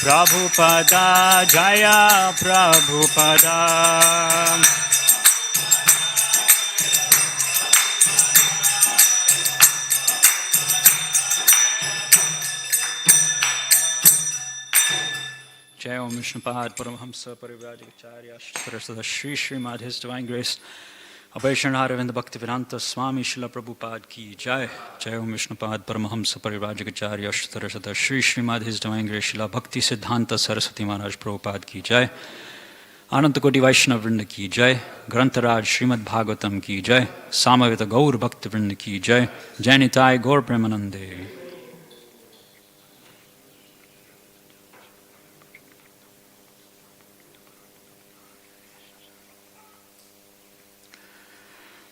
Prabhupada Jaya Prabhupada. Jai Om Vishnupad Paramahamsa Parivrajacharya Shri Srimad His Divine Grace Abhaishanaravindra Bhaktivedanta Swami Srila Prabhupada Ki Jai. Jai Om Vishnupad Paramahamsa Parivrajacharya Shri Srimad His Divine Grace Srila Bhakti Siddhanta Saraswati Maharaj Prabhupada Ki Jai. Ananta Koti Vaishnava Vrinda Ki Jai. Grantaraj Srimad Bhagavatam Ki Jai. Samavita Gaur Bhakti Vrinda Ki Jai. Janitai Gaur Premanande.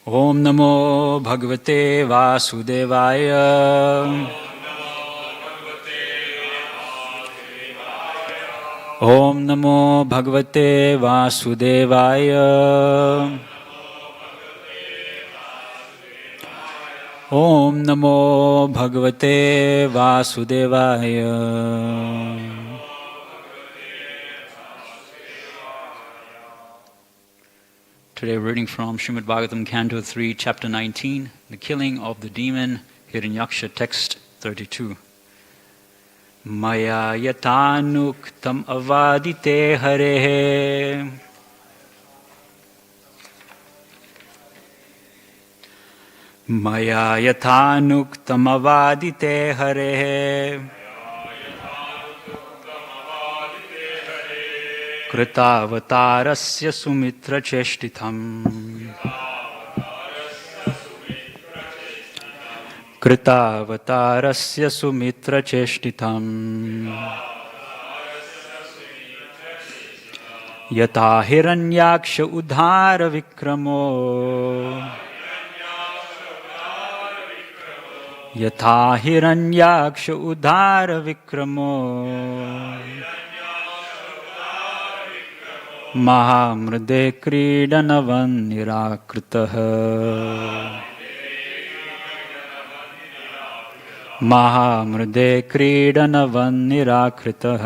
Om Namo Bhagavate Vasudevaya. Om Namo Bhagavate Vasudevaya. Om Namo Bhagavate Vasudevaya. Today we're reading from Srimad Bhagavatam, Canto 3, Chapter 19, The Killing of the Demon, Hiranyaksha, Text 32. Maya yatanuktam avadite harehe. Maya yatanuktam avadite harehe. Kritavatarasya sumitra cheshtitam. Kritavatarasya sumitra cheshtitam. Yata hiranyaksha udhara vikramo. Yata hiranyaksha udhara vikramo. Mahamrde kridanavan nirakritah. Mahamrde kridanavan nirakritah.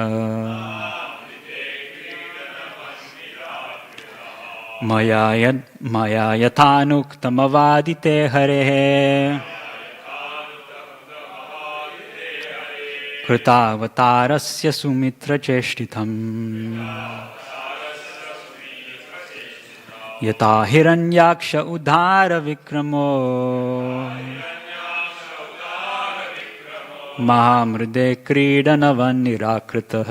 Maya yatanuktam avadite harehe. Kritavatarasya sumitra cheshtitam. Yata hiranyaksha udhara vikramo. Mahamrde kridanavan nirakritah.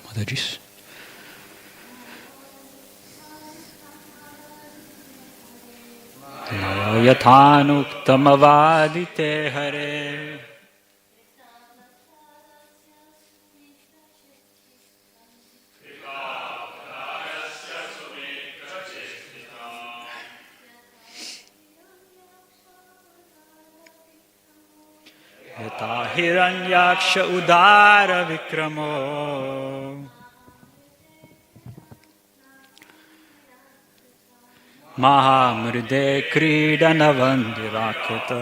Mataji's. Yathanuktam avadite hare. Hiranyaksha Udara Vikramo Mahamride Kridanavandirakrita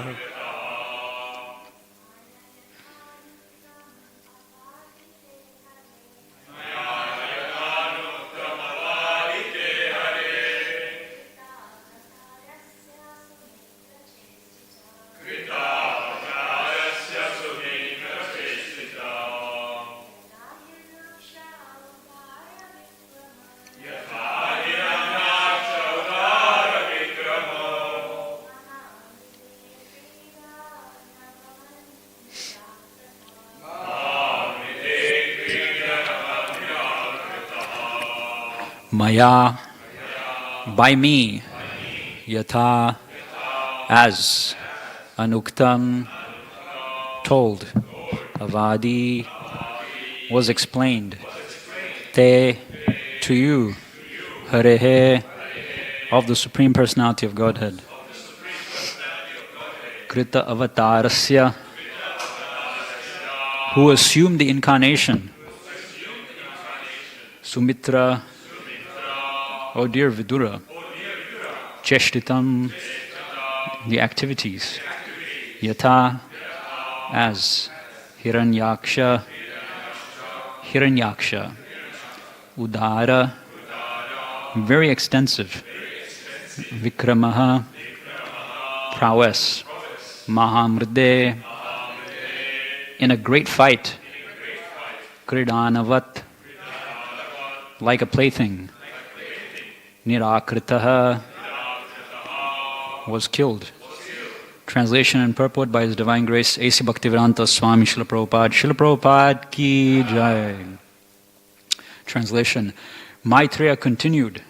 Maya, by me, yatha, as, anuktam, told, avadi, was explained, te, to you, harehe, of the Supreme Personality of Godhead, krita avatarasya, who assumed the incarnation, Sumitra, O dear Vidura, Cheshtitam, the activities, Yatha, as, Hiranyaksha, Udara, very extensive, Vikramaha, prowess, Mahamrde, in a great fight, Kridanavat, like a plaything, Nirakritaha, was killed. Translation and purport by His Divine Grace A.C. Bhaktivedanta Swami Srila Prabhupada. Srila Prabhupada ki jai. Translation. Maitreya continued,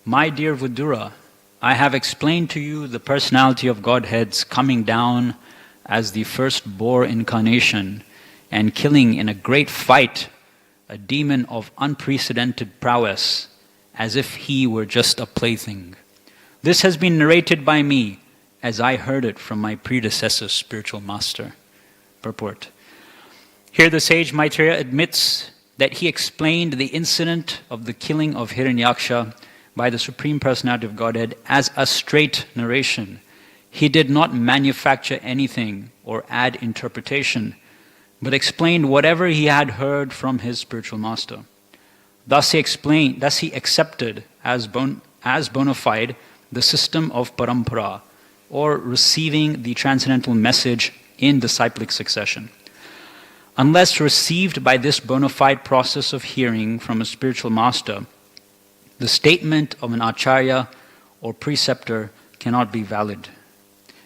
my dear Vidura, I have explained to you the personality of Godhead's coming down as the first boar incarnation and killing in a great fight a demon of unprecedented prowess, as if he were just a plaything. This has been narrated by me as I heard it from my predecessor spiritual master. Purport. Here the sage Maitreya admits that he explained the incident of the killing of Hiranyaksha by the Supreme Personality of Godhead as a straight narration. He did not manufacture anything or add interpretation, but explained whatever he had heard from his spiritual master. Thus he accepted as bona fide the system of parampara, or receiving the transcendental message in disciplic succession. Unless received by this bona fide process of hearing from a spiritual master, the statement of an acharya or preceptor cannot be valid.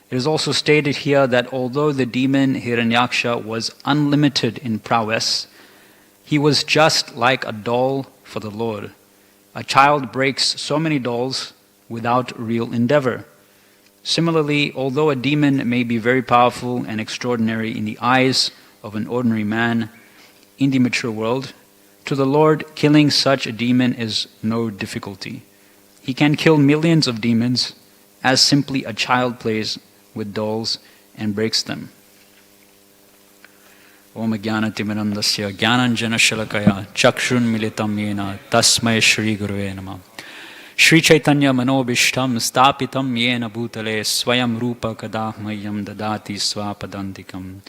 It is also stated here that although the demon Hiranyaksha was unlimited in prowess, he was just like a doll for the Lord. A child breaks so many dolls without real endeavor. Similarly, although a demon may be very powerful and extraordinary in the eyes of an ordinary man in the mature world, to the Lord, killing such a demon is no difficulty. He can kill millions of demons as simply a child plays with dolls and breaks them. Om Jnanatimirandasya Jnananjana Shalakaya Chakshun Militam Yena Tasmai Shri Gurave Namah. Shri Chaitanya Manobishtam Stapitam Yena Bhutale Swayam Rupa Kadahmayam Dadati Swapadantikam.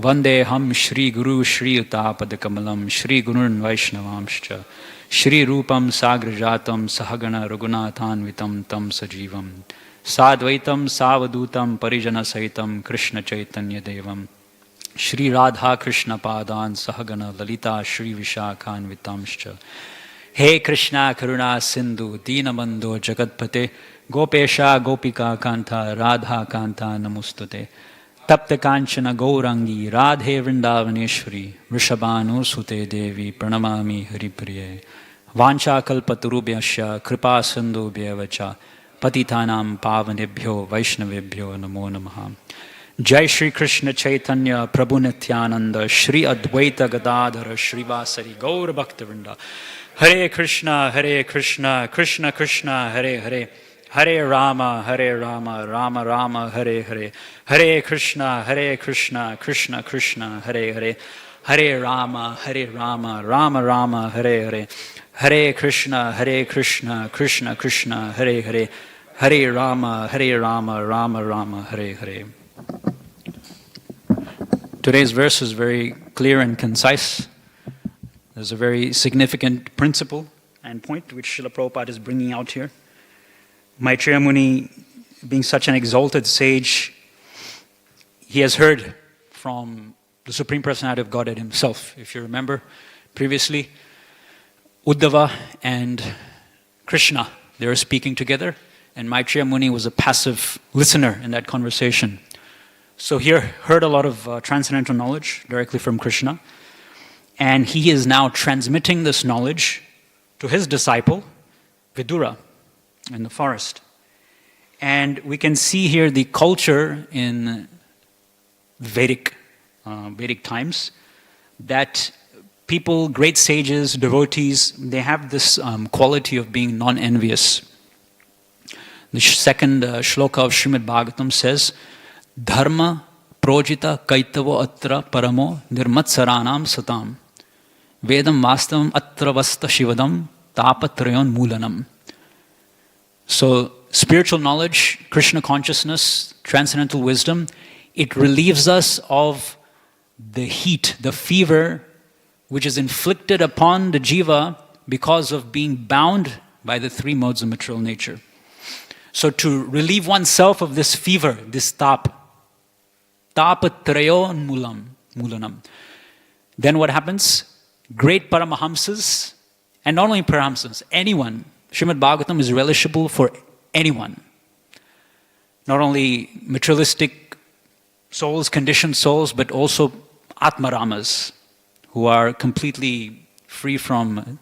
Vande Ham Shri Guru Shri Utapadakamalam Shri Gurun Vaishnavamscha Shri Rupam Sagrajatam Sahagana Raghunathanvitam Tam Sajivam Sadvaitam Savadutam Parijana Saitam Krishna Chaitanya Devam Shri Radha Krishna Padan Sahagana Lalita Shri Vishakhan Vitamscha. He Krishna Karuna Sindhu Deenabandho Jagatpate Gopesha Gopika Kanta Radha Kanta Namustute Tapta Kanchana Gaurangi Radhe Vrindavaneshwari Rishabhanu Sute Devi Pranamami Haripriye Vancha Kalpaturubhyasya Kripa Sindhu Bhyavacha Patitanam Pavanebhyo Vaishnavebhyo Namo Namaha. Jai Shri Krishna Chaitanya Prabhu Nityananda Shri Advaita Gadadhara Shrivasari Gaur Bhaktivinoda. Hare Krishna Krishna Krishna Hare Hare Hare Rama, Rama Rama, Hare Hare. Hare Krishna, Krishna Krishna, Hare Hare. Hare Rama, Rama Rama, Hare Hare. Hare Krishna, Krishna Krishna, Hare Hare. Hare Rama, Rama Rama, Hare Hare. Today's verse is very clear and concise. There's a very significant principle and point which Srila Prabhupada is bringing out here. Maitreya Muni, being such an exalted sage, he has heard from the Supreme Personality of Godhead himself. If you remember previously, Uddhava and Krishna, they were speaking together, and Maitreya Muni was a passive listener in that conversation. So he heard a lot of transcendental knowledge directly from Krishna, and he is now transmitting this knowledge to his disciple, Vidura, in the forest. And we can see here the culture in Vedic times, that people, great sages, devotees, they have this quality of being non-envious. The second shloka of Srimad Bhagavatam says, Dharma projita kaitavo atra paramo nirmatsaranam satam vedam vastavam atra vasta shivadam tapatrayon mulanam. So spiritual knowledge, Krishna consciousness, transcendental wisdom, it relieves us of the heat, the fever which is inflicted upon the jiva because of being bound by the three modes of material nature. So to relieve oneself of this fever, this tapatrayon mulanam, then what happens? Great Paramahamsas, and not only Paramahamsas, anyone, Srimad Bhagavatam is relishable for anyone. Not only materialistic souls, conditioned souls, but also Atmaramas, who are completely free from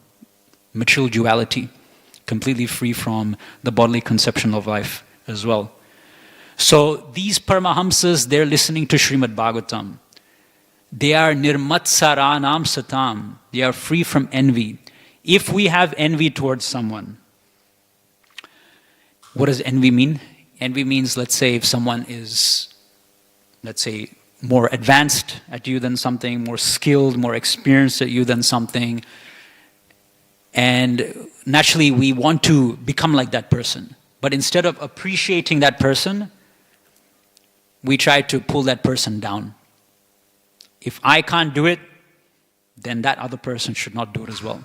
material duality, completely free from the bodily conception of life as well. So these Paramahamsas, they're listening to Srimad Bhagavatam. They are nirmatsaranam satam. They are free from envy. If we have envy towards someone, what does envy mean? Envy means, let's say, if someone is, let's say, more advanced at you than something, more skilled, more experienced at you than something, and naturally we want to become like that person. But instead of appreciating that person, we try to pull that person down. If I can't do it, then that other person should not do it as well.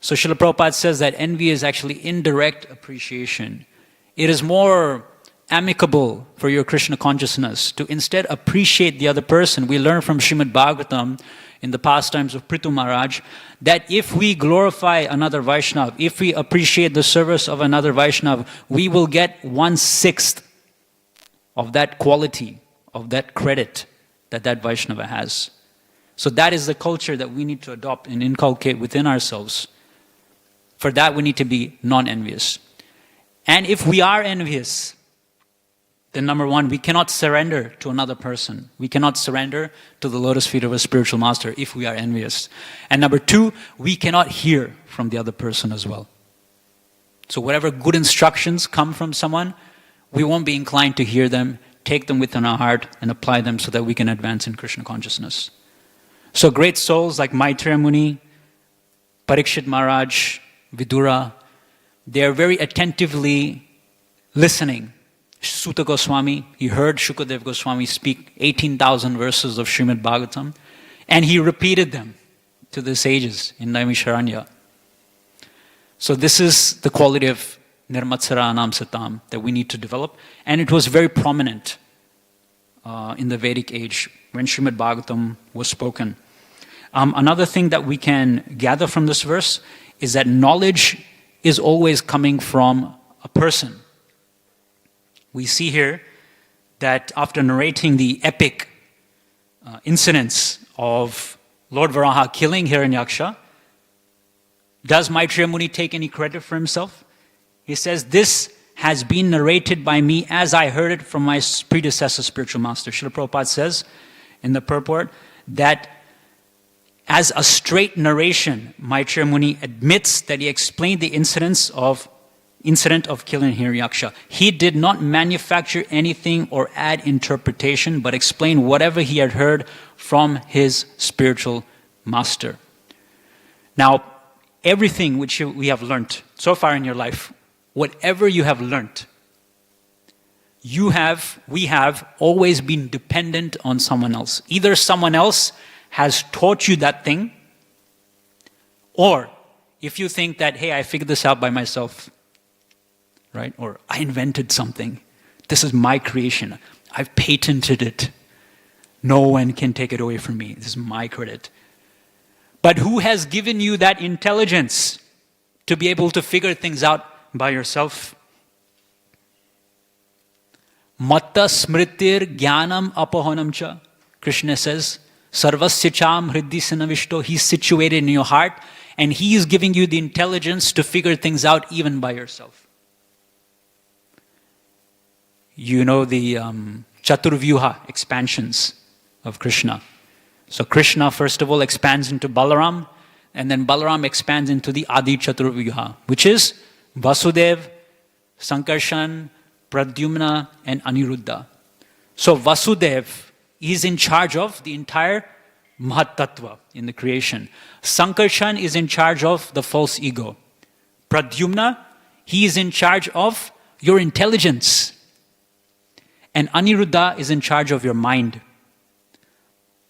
So Srila Prabhupada says that envy is actually indirect appreciation. It is more amicable for your Krishna consciousness to instead appreciate the other person. We learn from Srimad Bhagavatam in the pastimes of Prithu Maharaj that if we glorify another Vaishnava, if we appreciate the service of another Vaishnava, we will get 1/6 of that quality, of that credit that that Vaishnava has. So that is the culture that we need to adopt and inculcate within ourselves. For that we need to be non-envious. And if we are envious, then number one, we cannot surrender to another person. We cannot surrender to the lotus feet of a spiritual master if we are envious. And number two, we cannot hear from the other person as well. So whatever good instructions come from someone, we won't be inclined to hear them, take them within our heart, and apply them so that we can advance in Krishna consciousness. So great souls like Maitreya Muni, Parikshit Maharaj, Vidura, they are very attentively listening. Suta Goswami, he heard Shukadev Goswami speak 18,000 verses of Srimad Bhagavatam, and he repeated them to the sages in Naimisharanya. So this is the quality of Nirmatsaranam Satam that we need to develop, and it was very prominent in the Vedic age when Srimad Bhagavatam was spoken. Another thing that we can gather from this verse is that knowledge is always coming from a person. We see here that after narrating the epic incidents of Lord Varaha killing Hiranyaksha, does Maitreya Muni take any credit for himself? He says, this has been narrated by me as I heard it from my predecessor spiritual master. Srila Prabhupada says in the purport that as a straight narration, Maitreya Muni admits that he explained the incidents of incident of killing Hiryaksha. He did not manufacture anything or add interpretation, but explained whatever he had heard from his spiritual master. Now, everything which we have learnt so far in your life, whatever you have learnt, we have always been dependent on someone else. Either someone else has taught you that thing, or if you think that, hey, I figured this out by myself, right? Or I invented something. This is my creation. I've patented it. No one can take it away from me. This is my credit. But who has given you that intelligence to be able to figure things out by yourself? Matta smritir jnanam apahanam cha. Krishna says, Sarvasya cham hriddhi sinavishto. He's situated in your heart, and he is giving you the intelligence to figure things out even by yourself. You know the Chaturvyuha expansions of Krishna. So Krishna first of all expands into Balaram, and then Balaram expands into the Adi Chaturvyuha, which is Vasudev, Sankarshan, Pradyumna, and Aniruddha. So Vasudev is in charge of the entire Mahatattva in the creation. Sankarshan is in charge of the false ego. Pradyumna, he is in charge of your intelligence. And Aniruddha is in charge of your mind.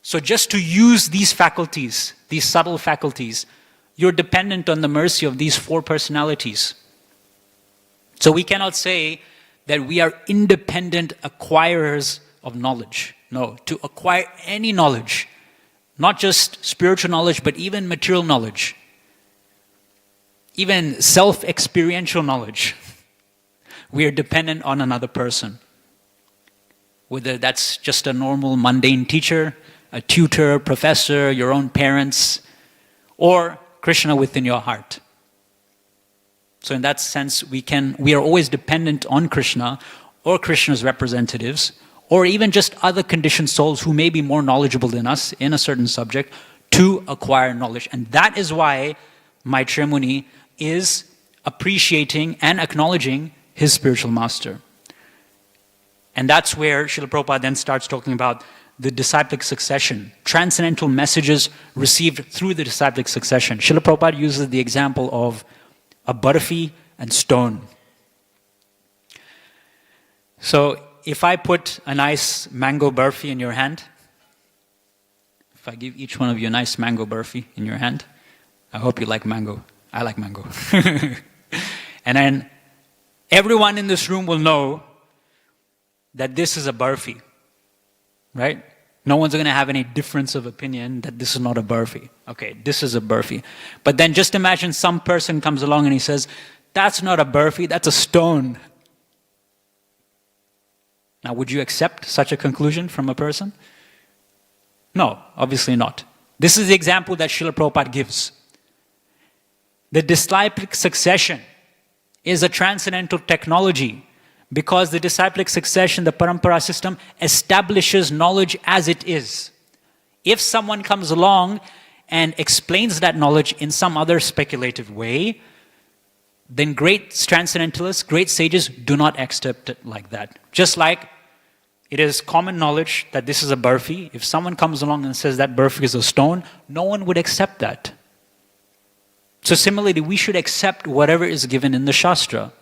So just to use these faculties, these subtle faculties, you're dependent on the mercy of these four personalities. So we cannot say that we are independent acquirers of knowledge. No, to acquire any knowledge, not just spiritual knowledge, but even material knowledge, even self-experiential knowledge, we are dependent on another person. Whether that's just a normal mundane teacher, a tutor, professor, your own parents, or Krishna within your heart. So in that sense, we are always dependent on Krishna or Krishna's representatives, or even just other conditioned souls who may be more knowledgeable than us in a certain subject to acquire knowledge. And that is why Maitreya Muni is appreciating and acknowledging his spiritual master. And that's where Srila Prabhupada then starts talking about the disciplic succession, transcendental messages received through the disciplic succession. Srila Prabhupada uses the example of a barfi and stone. So if I put a nice mango barfi in your hand, if I give each one of you a nice mango barfi in your hand, I hope you like mango. I like mango. And then everyone in this room will know that this is a barfi. Right? No one's going to have any difference of opinion that this is not a barfi. Okay, this is a barfi. But then just imagine some person comes along and he says, that's not a barfi, that's a stone. Now, would you accept such a conclusion from a person? No, obviously not. This is the example that Srila Prabhupada gives. The disciplic succession is a transcendental technology, because the disciplic succession, the parampara system, establishes knowledge as it is. If someone comes along and explains that knowledge in some other speculative way, then great transcendentalists, great sages do not accept it like that. Just like it is common knowledge that this is a barfi, if someone comes along and says that barfi is a stone, no one would accept that. So similarly, we should accept whatever is given in the Shastra.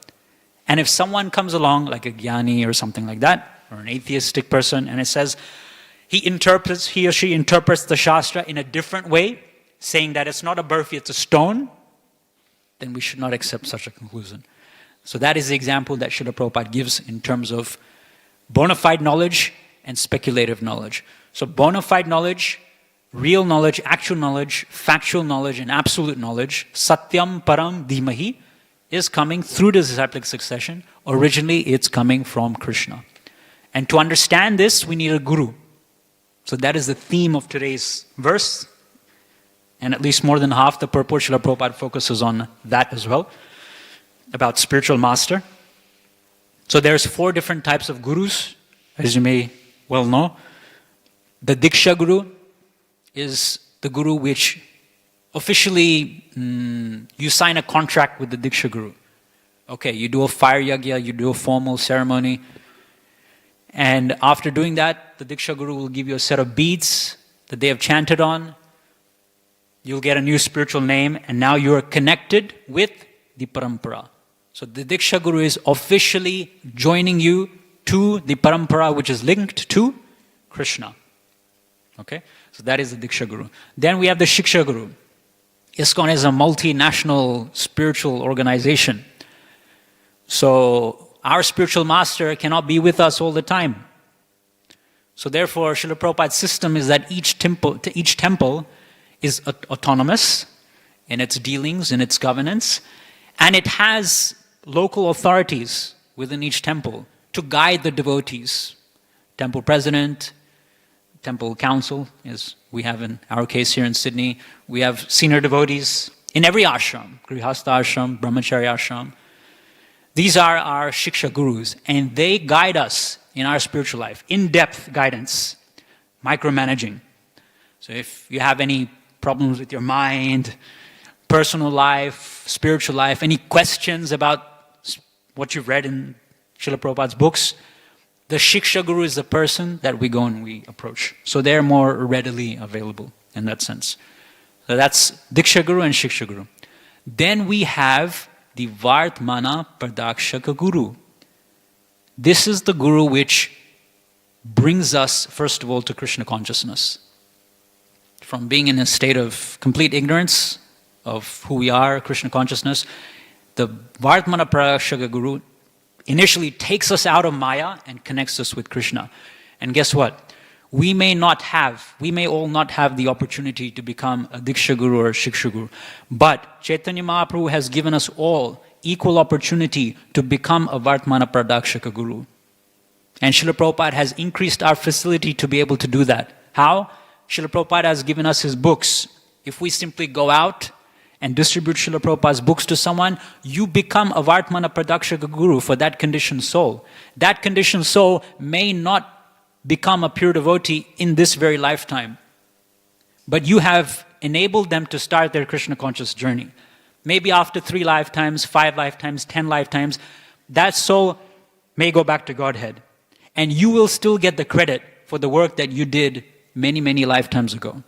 And if someone comes along, like a jnani or something like that, or an atheistic person, and it says he or she interprets the Shastra in a different way, saying that it's not a barfi, it's a stone, then we should not accept such a conclusion. So that is the example that Srila Prabhupada gives in terms of bona fide knowledge and speculative knowledge. So bona fide knowledge, real knowledge, actual knowledge, factual knowledge, and absolute knowledge, satyam param dhimahi, is coming through the disciplic succession. Originally, it's coming from Krishna. And to understand this, we need a guru. So that is the theme of today's verse. And at least more than half the purport, Srila Prabhupada focuses on that as well, about spiritual master. So there's 4 different types of gurus, as you may well know. The Diksha Guru is the guru which officially, you sign a contract with the Diksha Guru. Okay, you do a fire yagya, you do a formal ceremony. And after doing that, the Diksha Guru will give you a set of beads that they have chanted on. You'll get a new spiritual name, and now you are connected with the parampara. So the Diksha Guru is officially joining you to the parampara, which is linked to Krishna. Okay? So that is the Diksha Guru. Then we have the Shiksha Guru. ISKCON is a multinational spiritual organization. So our spiritual master cannot be with us all the time. So therefore, Srila Prabhupada's system is that each temple is autonomous in its dealings, in its governance, and it has local authorities within each temple to guide the devotees. Temple president, temple council, as we have in our case here in Sydney. We have senior devotees in every ashram, Grihastha ashram, Brahmacharya ashram. These are our Shiksha Gurus, and they guide us in our spiritual life, in-depth guidance, micromanaging. So if you have any problems with your mind, personal life, spiritual life, any questions about what you've read in Srila Prabhupada's books, the Shiksha Guru is the person that we go and we approach. So they're more readily available in that sense. So that's Diksha Guru and Shiksha Guru. Then we have the Vartmana Pradakshaka Guru. This is the Guru which brings us, first of all, to Krishna consciousness. From being in a state of complete ignorance of who we are, Krishna consciousness, the Vartmana Pradakshaka Guru initially takes us out of Maya and connects us with Krishna. And guess what? We may all not have the opportunity to become a Diksha Guru or a Shiksha Guru. But Chaitanya Mahaprabhu has given us all equal opportunity to become a Vartmana Pradakshaka Guru. And Srila Prabhupada has increased our facility to be able to do that. How? Srila Prabhupada has given us his books. If we simply go out and distribute Srila Prabhupada's books to someone, you become a Vartmana Pradakshaka Guru for that conditioned soul. That conditioned soul may not become a pure devotee in this very lifetime, but you have enabled them to start their Krishna conscious journey. Maybe after 3 lifetimes, 5 lifetimes, 10 lifetimes, that soul may go back to Godhead. And you will still get the credit for the work that you did many, many lifetimes ago.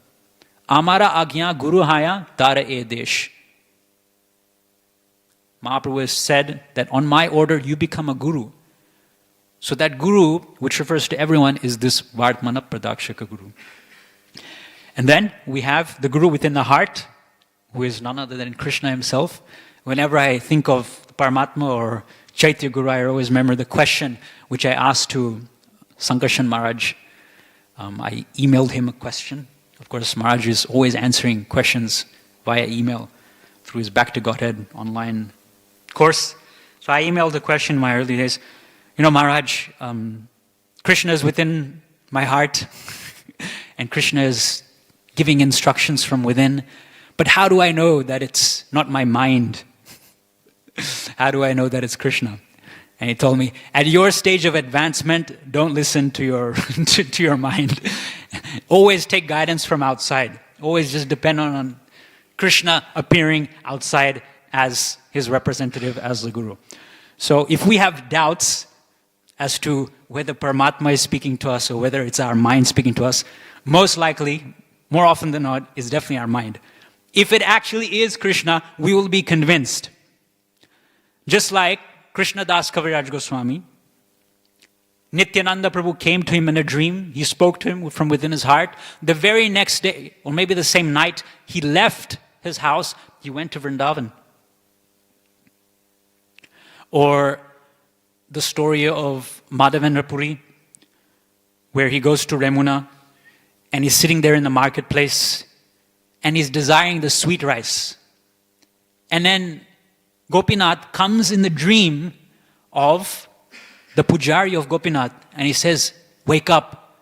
Amara agya guru haya tara e desh. Mahaprabhu has said that on my order you become a guru. So that guru, which refers to everyone, is this Vartmana Pradakshaka Guru. And then we have the guru within the heart, who is none other than Krishna himself. Whenever I think of Paramatma or Chaitya Guru, I always remember the question which I asked to Sankarshan Maharaj. I emailed him a question. Of course, Maharaj is always answering questions via email through his Back to Godhead online course. So I emailed the question in my early days. You know, Maharaj, Krishna is within my heart, and Krishna is giving instructions from within. But how do I know that it's not my mind? How do I know that it's Krishna? And he told me, at your stage of advancement, don't listen to your to your mind. Always take guidance from outside. Always just depend on Krishna appearing outside as his representative, as the guru. So if we have doubts as to whether Paramatma is speaking to us or whether it's our mind speaking to us, most likely, more often than not, it's definitely our mind. If it actually is Krishna, we will be convinced. Just like Krishna Das Kaviraj Goswami, Nityananda Prabhu came to him in a dream. He spoke to him from within his heart. The very next day, or maybe the same night, he left his house. He went to Vrindavan. Or the story of Madhavendra Puri, where he goes to Remuna and he's sitting there in the marketplace and he's desiring the sweet rice. And then Gopinath comes in the dream of the pujari of Gopinath and he says, wake up,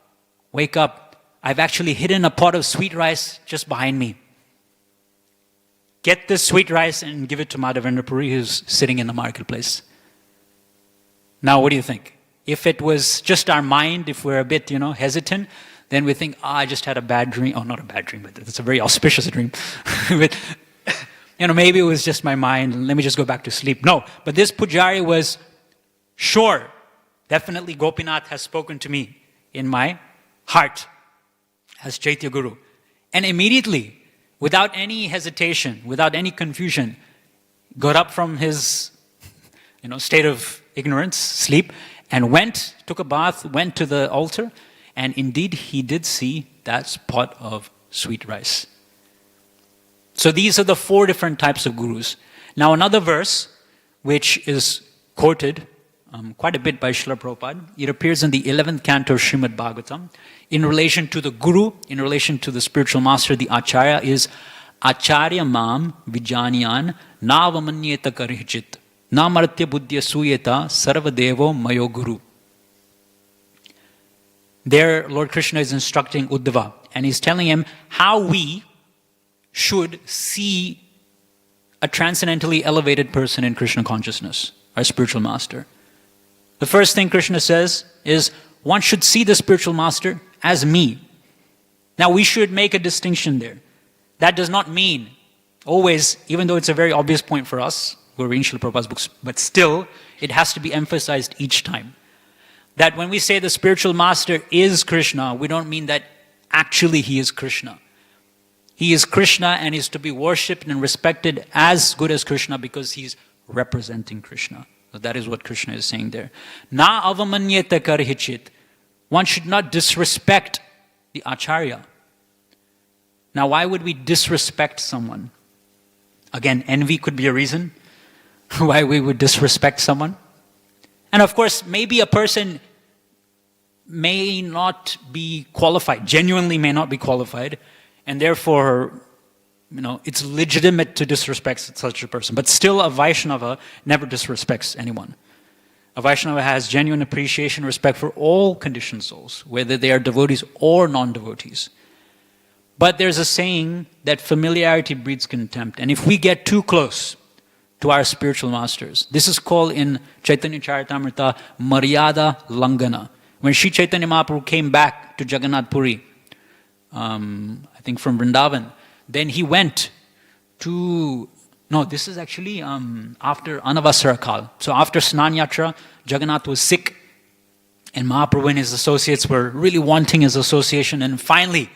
wake up. I've actually hidden a pot of sweet rice just behind me. Get this sweet rice and give it to Madhavendra Puri who's sitting in the marketplace. Now, what do you think? If it was just our mind, if we're a bit, hesitant, then we think, I just had a bad dream. Oh, not a bad dream, but it's a very auspicious dream. Maybe it was just my mind, and let me just go back to sleep. No, but this pujari was sure, definitely Gopinath has spoken to me in my heart as Chaitya Guru. And immediately, without any hesitation, without any confusion, got up from his state of ignorance, sleep, and took a bath, went to the altar, and indeed he did see that pot of sweet rice. So these are the 4 different types of gurus. Now another verse, which is quoted quite a bit by Srila Prabhupada, it appears in the 11th canto of Srimad Bhagavatam, in relation to the guru, in relation to the spiritual master, the acharya, is Acharya mam vijaniyan navamanyeta karihchit namartya buddhya suyeta sarvadevo mayo guru. There, Lord Krishna is instructing Uddhava, and he's telling him how we should see a transcendentally elevated person in Krishna consciousness, our spiritual master. The first thing Krishna says is, one should see the spiritual master as me. Now we should make a distinction there. That does not mean always, even though it's a very obvious point for us who are reading Srila Prabhupada's books, but still it has to be emphasized each time. That when we say the spiritual master is Krishna, we don't mean that actually he is Krishna. He is Krishna and is to be worshipped and respected as good as Krishna because he's representing Krishna. So that is what Krishna is saying there. Na avamanyeta karhichit. One should not disrespect the acharya. Now why would we disrespect someone? Again, envy could be a reason why we would disrespect someone. And of course, maybe a person may not be qualified, genuinely may not be qualified, and therefore, it's legitimate to disrespect such a person. But still, a Vaishnava never disrespects anyone. A Vaishnava has genuine appreciation and respect for all conditioned souls, whether they are devotees or non-devotees. But there's a saying that familiarity breeds contempt. And if we get too close to our spiritual masters, this is called in Chaitanya Charitamrita, Maryada Langana. When Sri Chaitanya Mahaprabhu came back to Jagannath Puri, I think from Vrindavan, then he went to, this is actually after Anavasara Kal. So after Snan Yatra, Jagannath was sick, and Mahaprabhu and his associates were really wanting his association, and finally,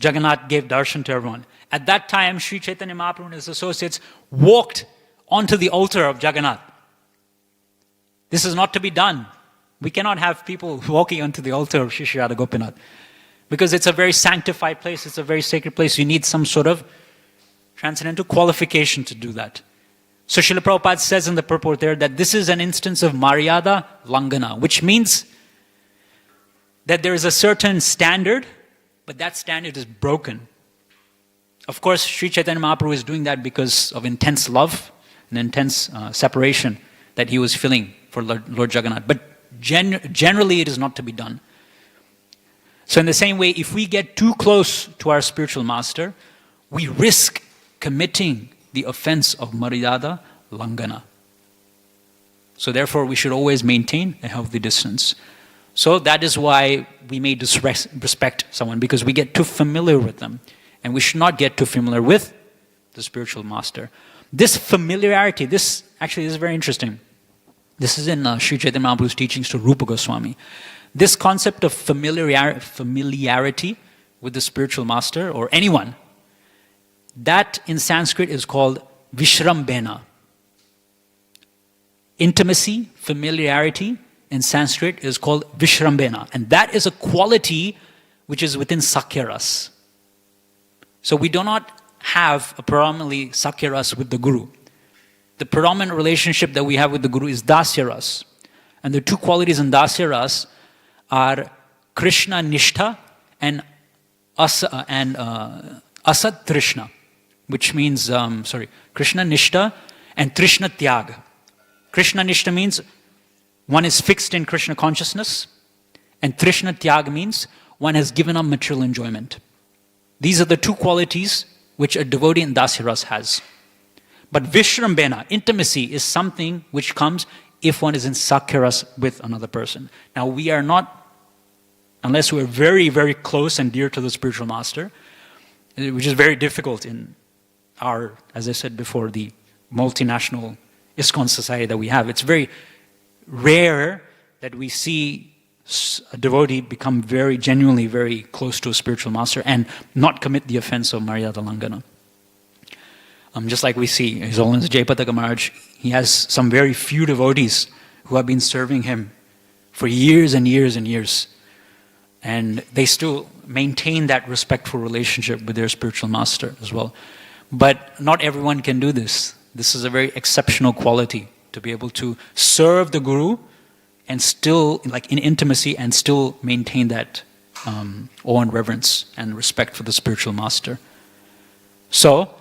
Jagannath gave darshan to everyone. At that time, Sri Chaitanya Mahaprabhu and his associates walked onto the altar of Jagannath. This is not to be done. We cannot have people walking onto the altar of Shri Radha Gopinath. Because it's a very sanctified place, it's a very sacred place. You need some sort of transcendental qualification to do that. So Srila Prabhupada says in the purport there that this is an instance of Maryada Langana, which means that there is a certain standard, but that standard is broken. Of course, Sri Chaitanya Mahaprabhu is doing that because of intense love and intense separation that he was feeling for Lord Jagannath. But generally it is not to be done. So in the same way, if we get too close to our spiritual master, we risk committing the offense of Maryada Langana. So therefore, we should always maintain a healthy distance. So that is why we may disrespect someone, because we get too familiar with them. And we should not get too familiar with the spiritual master. This familiarity, this is very interesting. This is in Sri Chaitanya Mahaprabhu's teachings to Rupa Goswami. This concept of familiarity with the spiritual master or anyone, that in Sanskrit is called Vishrambena. Intimacy, familiarity in Sanskrit is called Vishrambena. And that is a quality which is within Sakyaras. So we do not have a predominantly Sakyaras with the Guru. The predominant relationship that we have with the Guru is Dasyaras. And the two qualities in Dasyaras are Krishna Nishtha and Asat Trishna, which means, Krishna Nishtha and Trishna Tyag. Krishna Nishtha means one is fixed in Krishna consciousness, and Trishna Tyag means one has given up material enjoyment. These are the two qualities which a devotee in Dasyaras has. But Vishrambena, intimacy, is something which comes if one is in Sakyaras with another person. Now we are not, unless we are very, very close and dear to the spiritual master, which is very difficult in our, as I said before, the multinational ISKCON society that we have. It's very rare that we see a devotee become very genuinely very close to a spiritual master and not commit the offense of Maryada Langana. Just like we see His Holiness Jayapataka Maharaj, he has some very few devotees who have been serving him for years and years and years. And they still maintain that respectful relationship with their spiritual master as well. But not everyone can do this. This is a very exceptional quality, to be able to serve the Guru and still, like in intimacy, and still maintain that awe and reverence and respect for the spiritual master. So,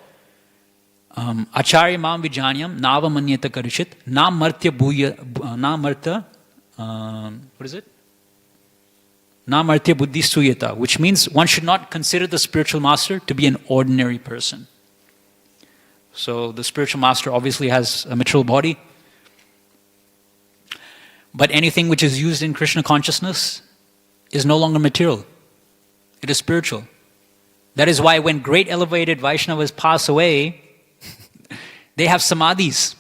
Acharya mam vijanyam nava manyata karishit na martya bhuya na martya what is it? Na martya buddhi suyata, which means one should not consider the spiritual master to be an ordinary person. So the spiritual master obviously has a material body, but anything which is used in Krishna consciousness is no longer material. It is spiritual. That is why when great elevated Vaishnavas pass away, they have samadhis,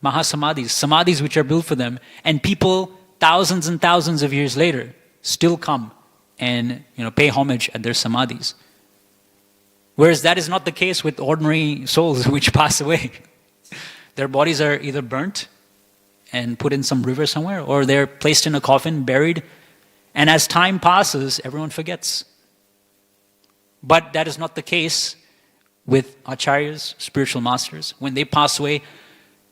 mahasamadhis, samadhis which are built for them, and people thousands and thousands of years later still come and pay homage at their samadhis. Whereas that is not the case with ordinary souls which pass away. Their bodies are either burnt and put in some river somewhere, or they're placed in a coffin, buried, and as time passes, everyone forgets. But that is not the case with acharyas, spiritual masters. When they pass away,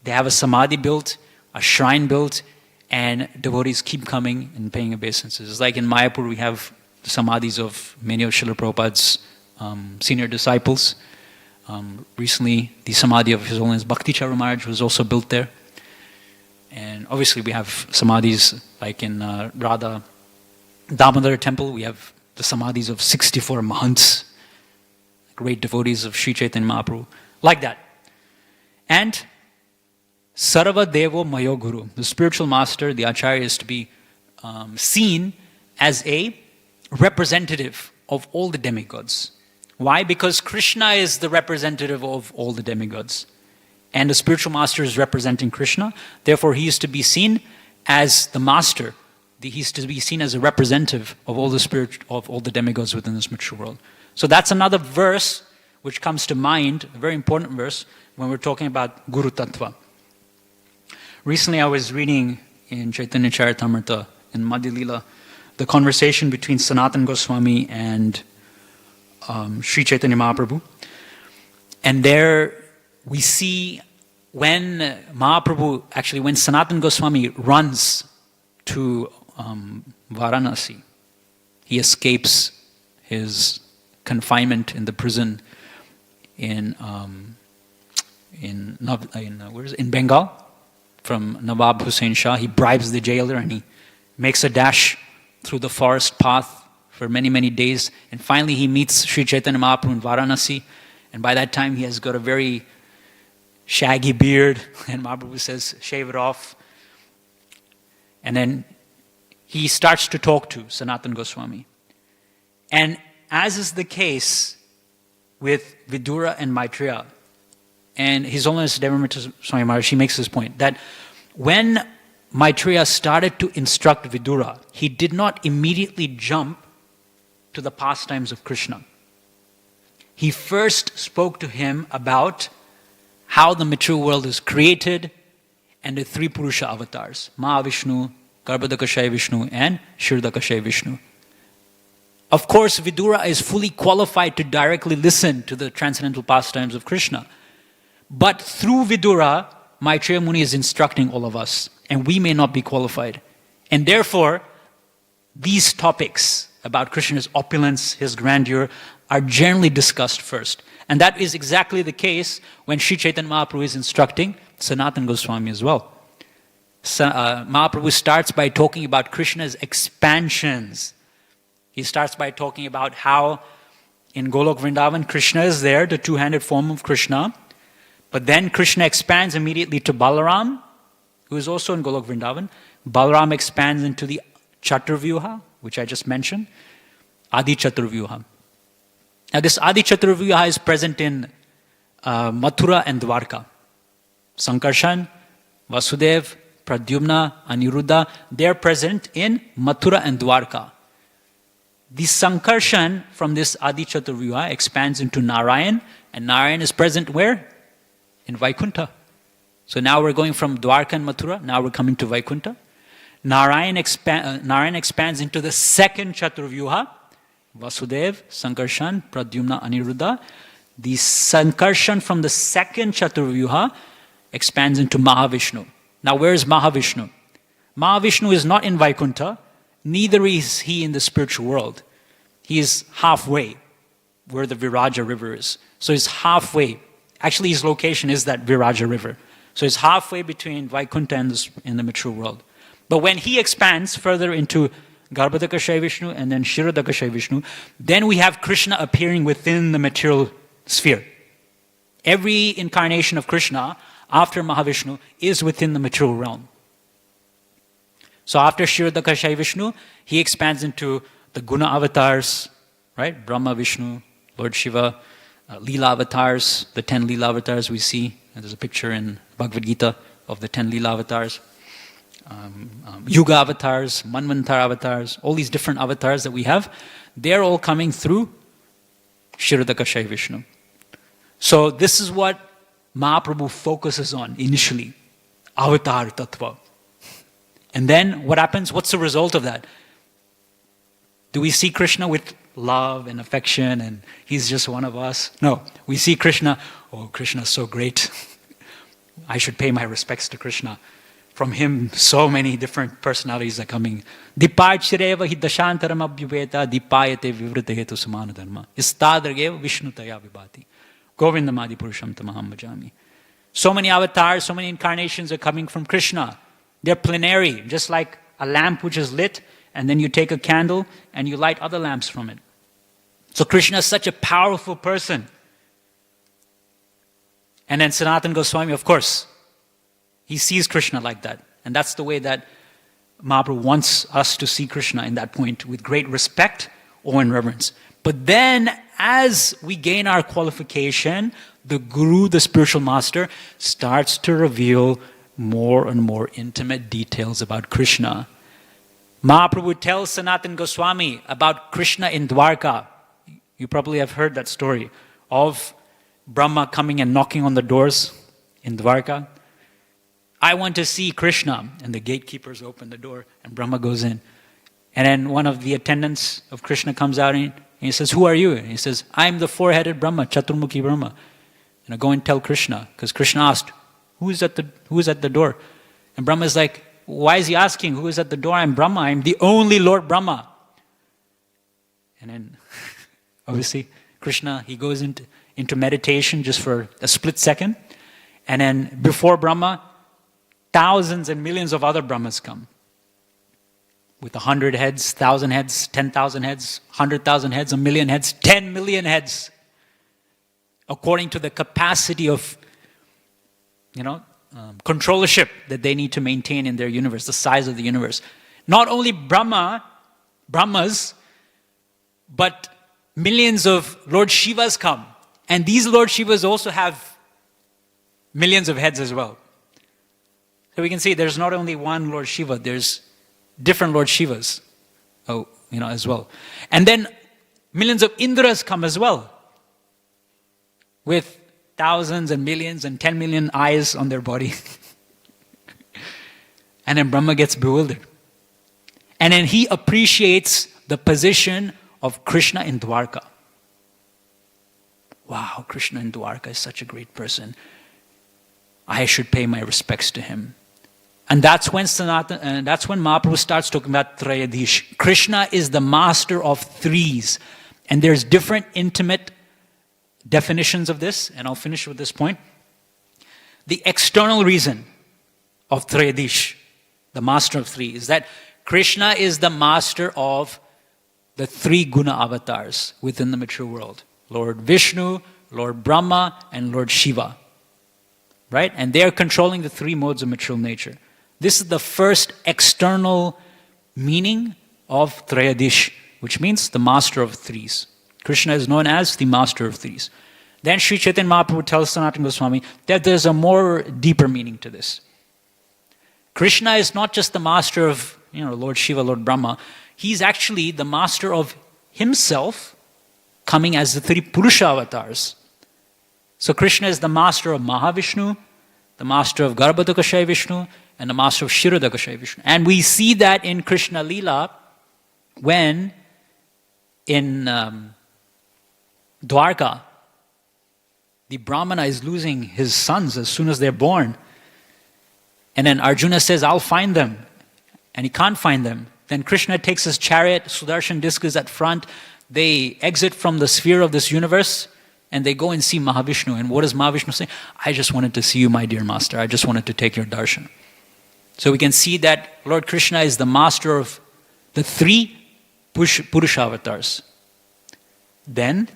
they have a samadhi built, a shrine built, and devotees keep coming and paying obeisances. It's like in Mayapur, we have the samadhis of many of Srila Prabhupada's senior disciples. Recently, the samadhi of His Holiness Bhakti Charu Maharaj was also built there. And obviously, we have samadhis like in Radha Damodar temple. We have the samadhis of 64 mahants, great devotees of Sri Chaitanya Mahaprabhu, like that. And Sarva Devo Mayo Guru, the spiritual master, the acharya, is to be seen as a representative of all the demigods. Why? Because Krishna is the representative of all the demigods. And the spiritual master is representing Krishna. Therefore, he is to be seen as the master. He is to be seen as a representative of all the demigods within this mature world. So that's another verse which comes to mind, a very important verse, when we're talking about Guru Tattva. Recently I was reading in Chaitanya Charitamrita, in Madhya Lila, the conversation between Sanatana Goswami and Sri Chaitanya Mahaprabhu. And there we see when Sanatana Goswami runs to Varanasi, he escapes his confinement in the prison in Bengal from Nawab Hussain Shah. He bribes the jailer and he makes a dash through the forest path for many, many days. And finally he meets Sri Chaitanya Mahaprabhu in Varanasi. And by that time he has got a very shaggy beard. And Mahaprabhu says, shave it off. And then he starts to talk to Sanatana Goswami. And as is the case with Vidura and Maitreya, and His Holiness Devamrita Swami Maharaj, he makes this point, that when Maitreya started to instruct Vidura, he did not immediately jump to the pastimes of Krishna. He first spoke to him about how the material world is created and the three Purusha avatars, Mahavishnu, Garbhodakashaya Vishnu, and Shirdakashaya Vishnu. Of course, Vidura is fully qualified to directly listen to the transcendental pastimes of Krishna. But through Vidura, Maitreya Muni is instructing all of us, and we may not be qualified. And therefore, these topics about Krishna's opulence, his grandeur, are generally discussed first. And that is exactly the case when Sri Chaitanya Mahaprabhu is instructing Sanatana Goswami as well. Mahaprabhu starts by talking about Krishna's expansions. He starts by talking about how in Golok Vrindavan, Krishna is there, the two-handed form of Krishna. But then Krishna expands immediately to Balaram, who is also in Golok Vrindavan. Balaram expands into the Chaturvyuha, which I just mentioned, Adi Chaturvyuha. Now this Adi Chaturvyuha is present in Mathura and Dwarka. Sankarshan, Vasudev, Pradyumna, Aniruddha, they're present in Mathura and Dwarka. The Sankarshan from this Adi Chaturvyuha expands into Narayan, and Narayan is present where? In Vaikuntha. So now we're going from Dwarka and Mathura, now we're coming to Vaikuntha. Narayan expands into the second Chaturvyuha, Vasudev, Sankarshan, Pradyumna, Aniruddha. The Sankarshan from the second Chaturvyuha expands into Mahavishnu. Now where is Mahavishnu? Mahavishnu is not in Vaikuntha, neither is he in the spiritual world. He is halfway where the Viraja river is. So he's halfway. Actually his location is that Viraja river. So he's halfway between Vaikuntha and the mature world. But when he expands further into Garbhodakashayi Vishnu and then Kshirodakashayi Vishnu, then we have Krishna appearing within the material sphere. Every incarnation of Krishna after Mahavishnu is within the material realm. So after Kshirodakashayi Vishnu, he expands into the Guna avatars, right? Brahma, Vishnu, Lord Shiva, Leela avatars, the 10 Leela avatars we see. And there's a picture in Bhagavad Gita of the 10 Leela avatars. Yuga avatars, Manvantar avatars, all these different avatars that we have, they're all coming through Kshirodakashayi Vishnu. So this is what Mahaprabhu focuses on initially, avatar tattva. And then what happens? What's the result of that? Do we see Krishna with love and affection and he's just one of us? No, we see Krishna, oh, Krishna's so great. I should pay my respects to Krishna. From him, so many different personalities are coming. Dipachireva hi dashantaram abhyuveta dipayate vivratehetu samana dharma. Istadragev vishnutaya vibhati. Govindamadi purusham tamaham bhajami. So many avatars, so many incarnations are coming from Krishna. They're plenary, just like a lamp which is lit, and then you take a candle and you light other lamps from it. So Krishna is such a powerful person. And then Sanatana Goswami, of course, he sees Krishna like that. And that's the way that Mahaprabhu wants us to see Krishna in that point, with great respect, awe and reverence. But then, as we gain our qualification, the Guru, the spiritual master, starts to reveal more and more intimate details about Krishna. Mahaprabhu tells Sanatana Goswami about Krishna in Dwarka. You probably have heard that story of Brahma coming and knocking on the doors in Dwarka. I want to see Krishna. And the gatekeepers open the door and Brahma goes in. And then one of the attendants of Krishna comes out and he says, who are you? And he says, I'm the four-headed Brahma, Chaturmukhi Brahma. And I go and tell Krishna, because Krishna asked, who is at the door? And Brahma is like, why is he asking who is at the door? I'm Brahma, I'm the only Lord Brahma. And then, obviously, Krishna, he goes into meditation just for a split second. And then before Brahma, thousands and millions of other Brahmas come. With 100 heads, 1,000 heads, 10,000 heads, 100,000 heads, 1,000,000 heads, 10 million heads. According to the capacity of, controllership that they need to maintain in their universe, the size of the universe. Not only Brahmas, but millions of Lord Shivas come. And these Lord Shivas also have millions of heads as well. So we can see there's not only one Lord Shiva, there's different Lord Shivas, as well. And then millions of Indras come as well, with thousands and millions and 10 million eyes on their body. And then Brahma gets bewildered. And then he appreciates the position of Krishna in Dwarka. Wow, Krishna in Dwarka is such a great person. I should pay my respects to him. And that's when Mahaprabhu starts talking about Trayadish. Krishna is the master of threes. And there's different intimate definitions of this, and I'll finish with this point. The external reason of Trayadish, the master of three, is that Krishna is the master of the three guna avatars within the mature world. Lord Vishnu, Lord Brahma, and Lord Shiva. Right? And they are controlling the three modes of material nature. This is the first external meaning of Trayadish, which means the master of threes. Krishna is known as the master of threes. Then Sri Chaitanya Mahaprabhu tells Sanatana Goswami that there's a more deeper meaning to this. Krishna is not just the master of, Lord Shiva, Lord Brahma. He's actually the master of himself, coming as the three Purusha avatars. So Krishna is the master of Mahavishnu, the master of Garbhodakashayi Vishnu, and the master of Kshirodakashayi Vishnu. And we see that in Krishna Leela when in Dwarka, the Brahmana is losing his sons as soon as they're born. And then Arjuna says, I'll find them. And he can't find them. Then Krishna takes his chariot, Sudarshan disc is at front. They exit from the sphere of this universe and they go and see Mahavishnu. And what does Mahavishnu say? I just wanted to see you, my dear master. I just wanted to take your darshan. So we can see that Lord Krishna is the master of the three Purusha avatars. Then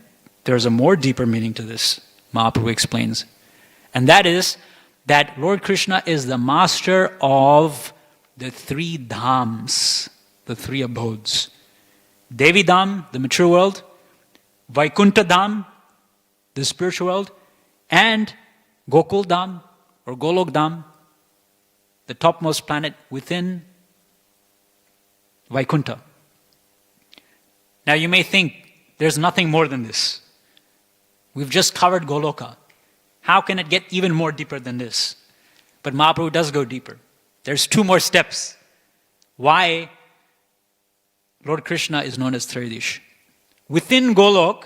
there's a more deeper meaning to this, Mahaprabhu explains. And that is that Lord Krishna is the master of the three dhams, the three abodes. Devi Dham, the mature world, Vaikuntha Dham, the spiritual world, and Gokul Dham or Golok Dham, the topmost planet within Vaikuntha. Now you may think there's nothing more than this. We've just covered Goloka. How can it get even more deeper than this? But Mahaprabhu does go deeper. There's two more steps. Why Lord Krishna is known as Trayadish. Within Golok,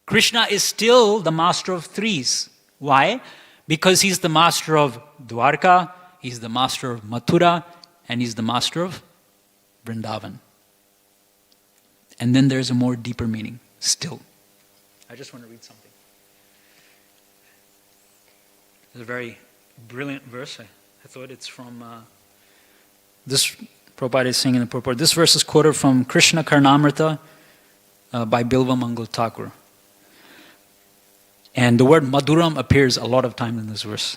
Krishna is still the master of threes. Why? Because he's the master of Dwarka, he's the master of Mathura, and he's the master of Vrindavan. And then there's a more deeper meaning still. I just want to read something. It's a very brilliant verse. I thought it's from this. Prabhupada is saying in the purport. This verse is quoted from Krishna Karnamrita by Bilva Mangal Thakur. And the word Madhuram appears a lot of time in this verse.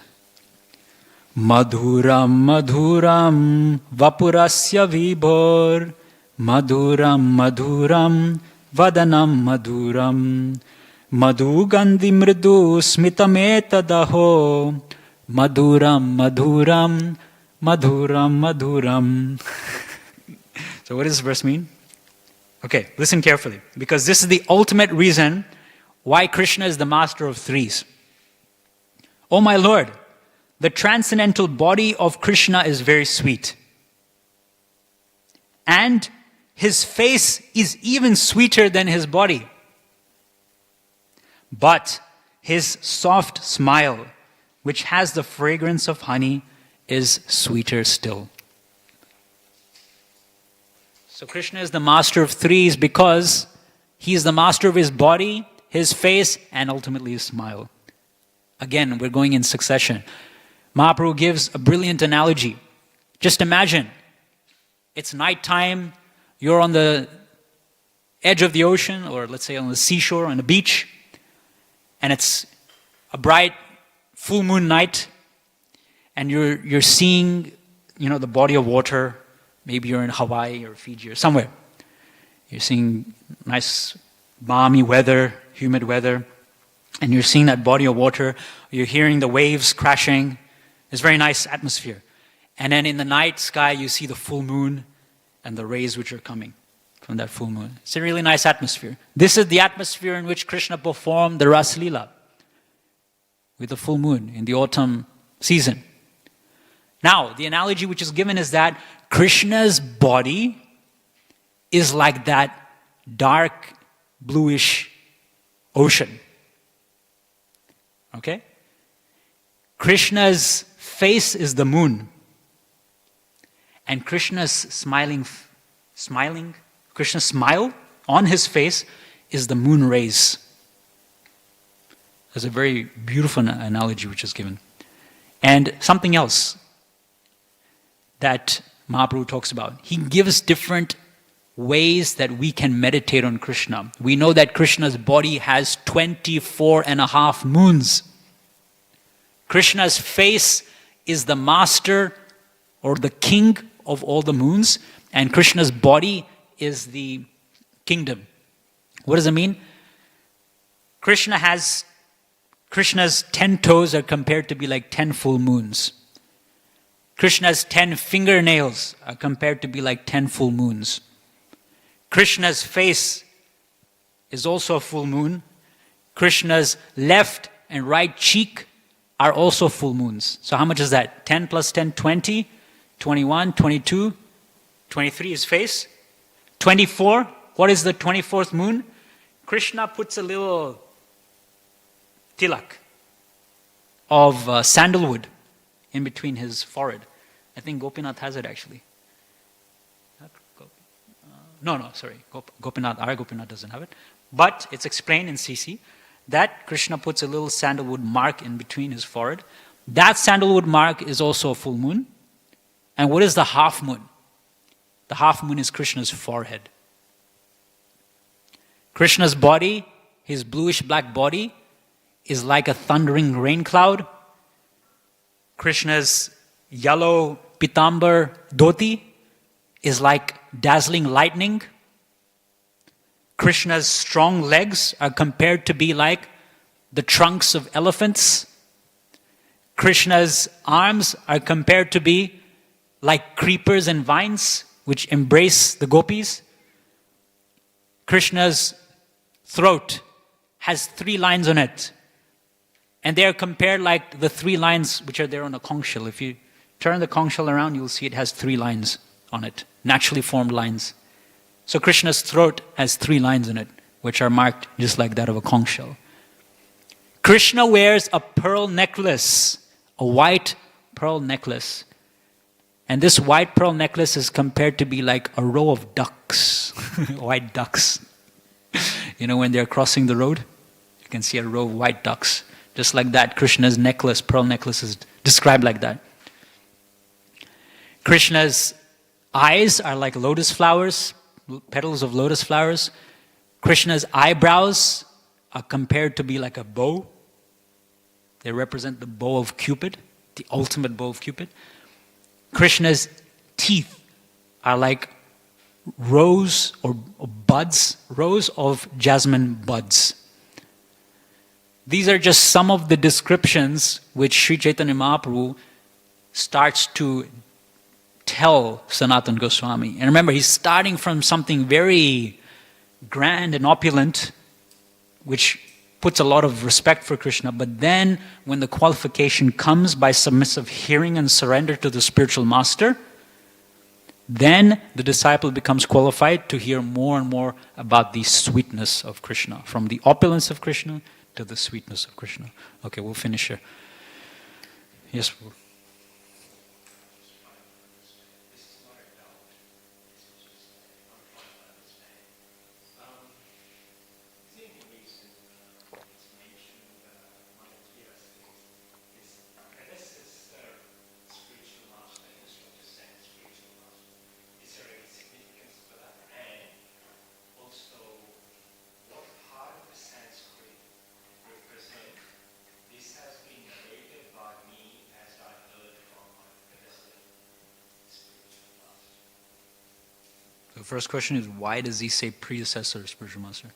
Madhuram Madhuram Vapurasya Vibhor Madhuram Madhuram Vadanam Madhuram Madhu Gandhi Mridu Smitametadaho Madhuram Madhuram Madhuram Madhuram. So what does this verse mean? Okay, listen carefully, because this is the ultimate reason why Krishna is the master of threes. Oh my Lord, the transcendental body of Krishna is very sweet. And his face is even sweeter than his body. But his soft smile, which has the fragrance of honey, is sweeter still. So Krishna is the master of threes because he is the master of his body, his face, and ultimately his smile. Again, we're going in succession. Mahaprabhu gives a brilliant analogy. Just imagine, it's nighttime, you're on the edge of the ocean, or let's say on the seashore, on the beach, and it's a bright full moon night, and you're seeing, the body of water. Maybe you're in Hawaii or Fiji or somewhere. You're seeing nice balmy weather, humid weather, and you're seeing that body of water. You're hearing the waves crashing. It's a very nice atmosphere. And then in the night sky, you see the full moon and the rays which are coming from that full moon. It's a really nice atmosphere. This is the atmosphere in which Krishna performed the Ras Leela with the full moon in the autumn season. Now, the analogy which is given is that Krishna's body is like that dark bluish ocean. Okay? Krishna's face is the moon. And Krishna's Krishna's smile on his face is the moon rays. There's a very beautiful analogy which is given. And something else that Mahaprabhu talks about. He gives different ways that we can meditate on Krishna. We know that Krishna's body has 24.5 moons. Krishna's face is the master or the king of all the moons, and Krishna's body is the kingdom. What does it mean? Krishna's 10 toes are compared to be like 10 full moons. Krishna's 10 fingernails are compared to be like 10 full moons. Krishna's face is also a full moon. Krishna's left and right cheek are also full moons. So how much is that? 10 plus 10, 20, 21, 22, 23 is face. 24, what is the 24th moon? Krishna puts a little tilak of sandalwood in between his forehead. I think Gopinath has it actually. Gopinath, our Gopinath doesn't have it. But it's explained in CC that Krishna puts a little sandalwood mark in between his forehead. That sandalwood mark is also a full moon. And what is the half moon? The half moon is Krishna's forehead. Krishna's body, his bluish black body, is like a thundering rain cloud. Krishna's yellow pitambar dhoti is like dazzling lightning. Krishna's strong legs are compared to be like the trunks of elephants. Krishna's arms are compared to be like creepers and vines which embrace the gopis. Krishna's throat has 3 lines on it. And they are compared like the 3 lines which are there on a conch shell. If you turn the conch shell around, you'll see it has 3 lines on it, naturally formed lines. So Krishna's throat has 3 lines in it, which are marked just like that of a conch shell. Krishna wears a pearl necklace, a white pearl necklace. And this white pearl necklace is compared to be like a row of ducks, white ducks. You know, when they're crossing the road, you can see a row of white ducks. Just like that, Krishna's necklace, pearl necklace is described like that. Krishna's eyes are like lotus flowers, petals of lotus flowers. Krishna's eyebrows are compared to be like a bow. They represent the bow of Cupid, the ultimate bow of Cupid. Krishna's teeth are like rows or buds, rows of jasmine buds. These are just some of the descriptions which Sri Chaitanya Mahaprabhu starts to tell Sanatana Goswami. And remember, he's starting from something very grand and opulent, which puts a lot of respect for Krishna. But then, when the qualification comes by submissive hearing and surrender to the spiritual master, then the disciple becomes qualified to hear more and more about the sweetness of Krishna, from the opulence of Krishna to the sweetness of Krishna. Okay, we'll finish here. Yes, Prabhu. The first question is, why does he say predecessor spiritual master?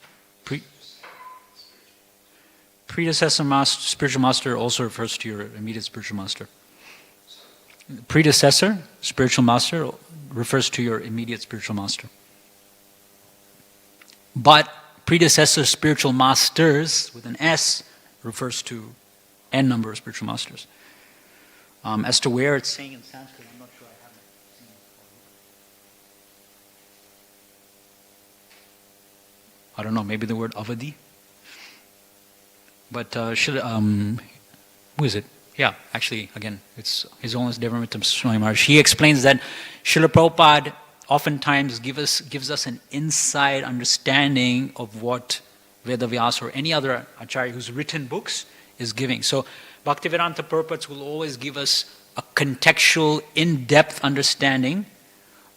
Predecessor master, spiritual master also refers to your immediate spiritual master. Predecessor, spiritual master, refers to your immediate spiritual master. But predecessor spiritual masters, with an S, refers to n number of spiritual masters. As to where it's saying in Sanskrit, I'm not sure I haven't seen it. I don't know, maybe the word avadi. But who is it? Yeah, actually, again, it's His Holiness Devamritam Swami Maharaj. He explains that Srila Prabhupada oftentimes gives us an inside understanding of what Vedavyasa or any other acharya who's written books is giving. So Bhaktivedanta Purports will always give us a contextual, in-depth understanding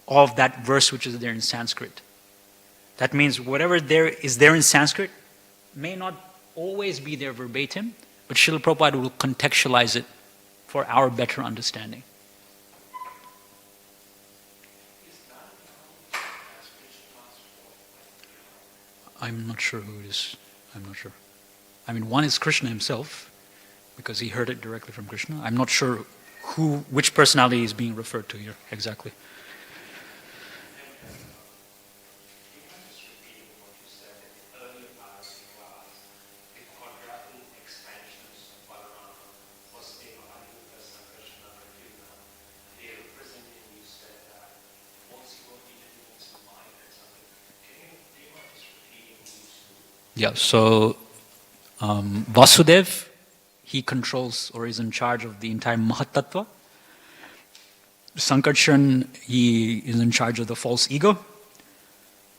of that verse which is there in Sanskrit. That means whatever there is there in Sanskrit may not always be there verbatim, but Srila Prabhupada will contextualize it for our better understanding. I'm not sure who it is. I'm not sure. I mean, one is Krishna himself, because he heard it directly from Krishna. I'm not sure which personality is being referred to here exactly. Yeah, so Vasudev, he controls or is in charge of the entire Mahatattva. Sankarshan, he is in charge of the false ego.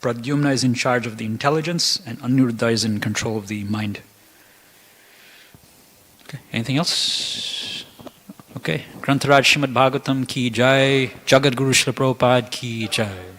Pradyumna is in charge of the intelligence, and Aniruddha is in control of the mind. Okay, anything else? Okay, Grantharaj Srimad Bhagavatam ki jai, Jagat Guru Srila Prabhupada ki jai.